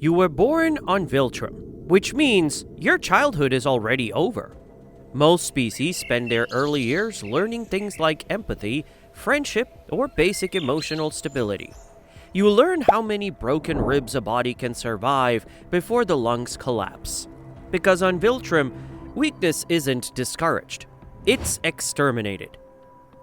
You were born on Viltrum, which means your childhood is already over. Most species spend their early years learning things like empathy, friendship, or basic emotional stability. You learn how many broken ribs a body can survive before the lungs collapse. Because on Viltrum, weakness isn't discouraged, it's exterminated.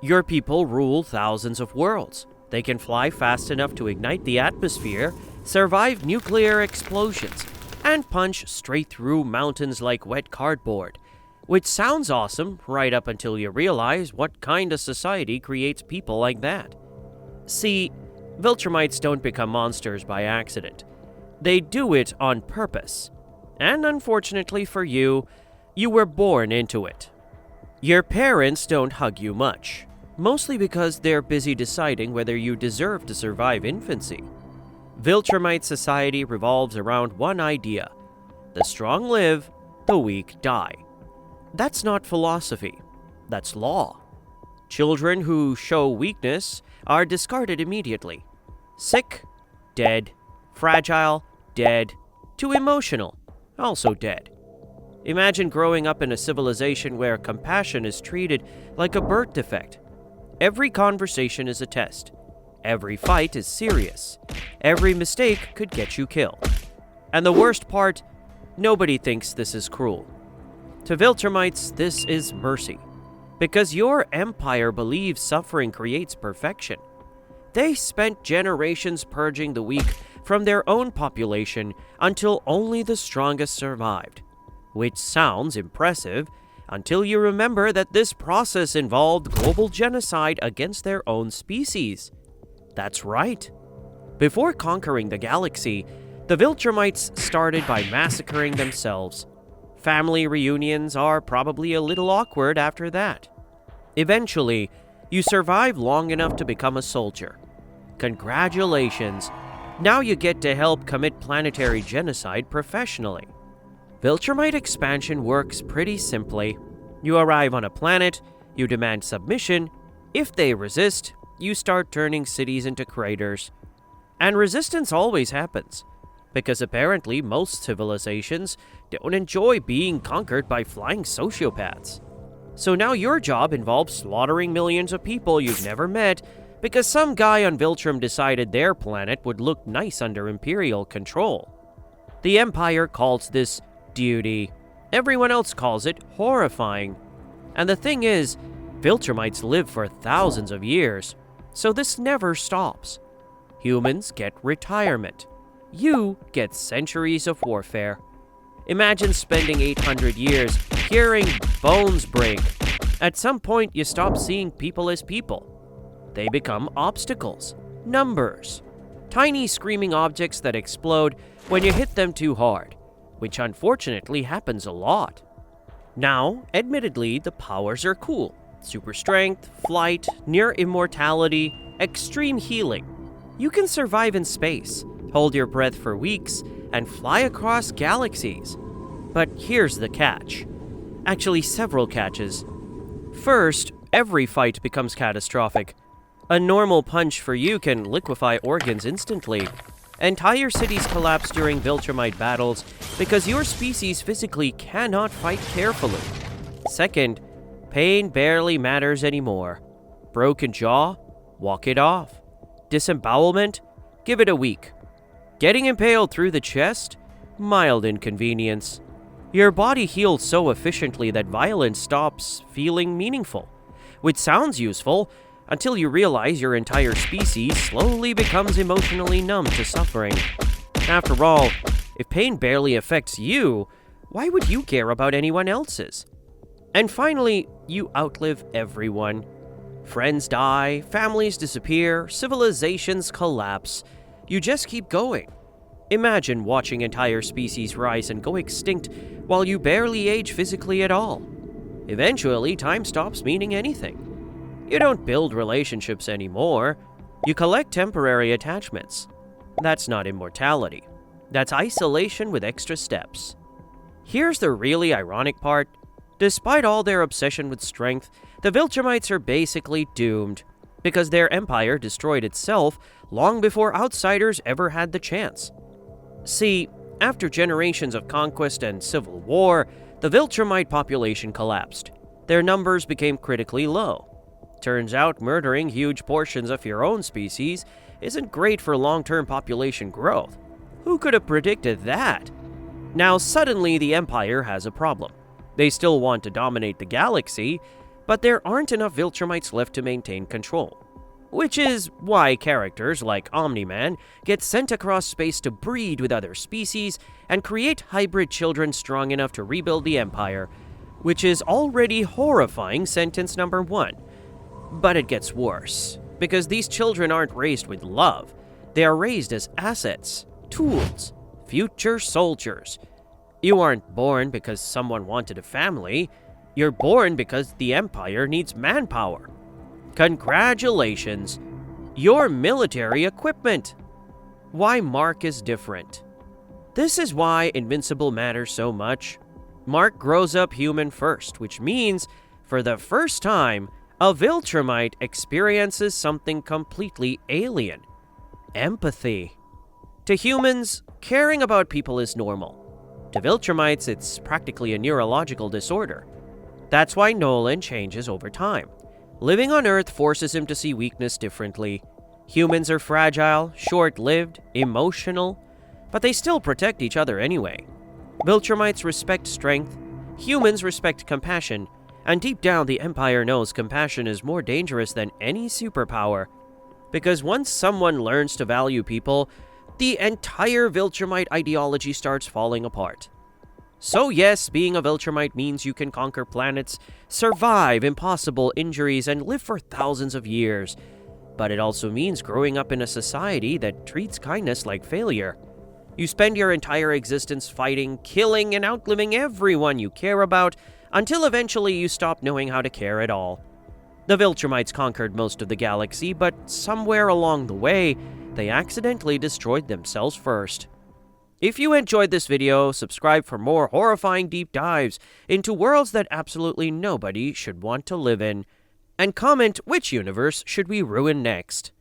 Your people rule thousands of worlds. They can fly fast enough to ignite the atmosphere, survive nuclear explosions, and punch straight through mountains like wet cardboard. Which sounds awesome right up until you realize what kind of society creates people like that. See, Viltrumites don't become monsters by accident. They do it on purpose. And unfortunately for you, you were born into it. Your parents don't hug you much, mostly because they're busy deciding whether you deserve to survive infancy. Viltrumite society revolves around one idea: the strong live, the weak die. That's not philosophy, that's law. Children who show weakness are discarded immediately. Sick, dead. Fragile, dead. Too emotional, also dead. Imagine growing up in a civilization where compassion is treated like a birth defect. Every conversation is a test. Every fight is serious. Every mistake could get you killed. And the worst part, nobody thinks this is cruel. To Viltrumites, this is mercy. Because your empire believes suffering creates perfection. They spent generations purging the weak from their own population until only the strongest survived. Which sounds impressive until you remember that this process involved global genocide against their own species. That's right. Before conquering the galaxy, the Viltrumites started by massacring themselves. Family reunions are probably a little awkward after that. Eventually, you survive long enough to become a soldier. Congratulations! Now you get to help commit planetary genocide professionally. Viltrumite expansion works pretty simply. You arrive on a planet, you demand submission. If they resist, you start turning cities into craters. And resistance always happens, because apparently most civilizations don't enjoy being conquered by flying sociopaths. So now your job involves slaughtering millions of people you've never met because some guy on Viltrum decided their planet would look nice under Imperial control. The Empire calls this duty. Everyone else calls it horrifying. And the thing is, Viltrumites live for thousands of years, so this never stops. Humans get retirement. You get centuries of warfare. Imagine spending 800 years hearing bones break. At some point, you stop seeing people as people. They become obstacles, numbers, tiny screaming objects that explode when you hit them too hard, which unfortunately happens a lot. Now, admittedly, the powers are cool. Super strength, flight, near immortality, extreme healing. You can survive in space, hold your breath for weeks, and fly across galaxies. But here's the catch. Actually, several catches. First, every fight becomes catastrophic. A normal punch for you can liquefy organs instantly. Entire cities collapse during Viltrumite battles because your species physically cannot fight carefully. Second, pain barely matters anymore. Broken jaw? Walk it off. Disembowelment? Give it a week. Getting impaled through the chest? Mild inconvenience. Your body heals so efficiently that violence stops feeling meaningful, which sounds useful until you realize your entire species slowly becomes emotionally numb to suffering. After all, if pain barely affects you, why would you care about anyone else's? And finally, you outlive everyone. Friends die, families disappear, civilizations collapse. You just keep going. Imagine watching entire species rise and go extinct while you barely age physically at all. Eventually, time stops meaning anything. You don't build relationships anymore. You collect temporary attachments. That's not immortality. That's isolation with extra steps. Here's the really ironic part. Despite all their obsession with strength, the Viltrumites are basically doomed, because their empire destroyed itself long before outsiders ever had the chance. See, after generations of conquest and civil war, the Viltrumite population collapsed. Their numbers became critically low. Turns out murdering huge portions of your own species isn't great for long-term population growth. Who could have predicted that? Now suddenly the Empire has a problem. They still want to dominate the galaxy, but there aren't enough Viltrumites left to maintain control. Which is why characters like Omni-Man get sent across space to breed with other species and create hybrid children strong enough to rebuild the Empire, which is already horrifying sentence number 1. But it gets worse, because these children aren't raised with love. They are raised as assets, tools, future soldiers. You aren't born because someone wanted a family. You're born because the Empire needs manpower. Congratulations, you're military equipment. Why Mark is different. This is why Invincible matters so much. Mark grows up human first, which means, for the first time, a Viltrumite experiences something completely alien. Empathy. To humans, caring about people is normal. To Viltrumites, it's practically a neurological disorder. That's why Nolan changes over time. Living on Earth forces him to see weakness differently. Humans are fragile, short-lived, emotional, but they still protect each other anyway. Viltrumites respect strength, humans respect compassion, and deep down the Empire knows compassion is more dangerous than any superpower. Because once someone learns to value people, the entire Viltrumite ideology starts falling apart. So yes, being a Viltrumite means you can conquer planets, survive impossible injuries, and live for thousands of years. But it also means growing up in a society that treats kindness like failure. You spend your entire existence fighting, killing, and outliving everyone you care about, until eventually you stop knowing how to care at all. The Viltrumites conquered most of the galaxy, but somewhere along the way, they accidentally destroyed themselves first. If you enjoyed this video, subscribe for more horrifying deep dives into worlds that absolutely nobody should want to live in, and comment which universe should we ruin next.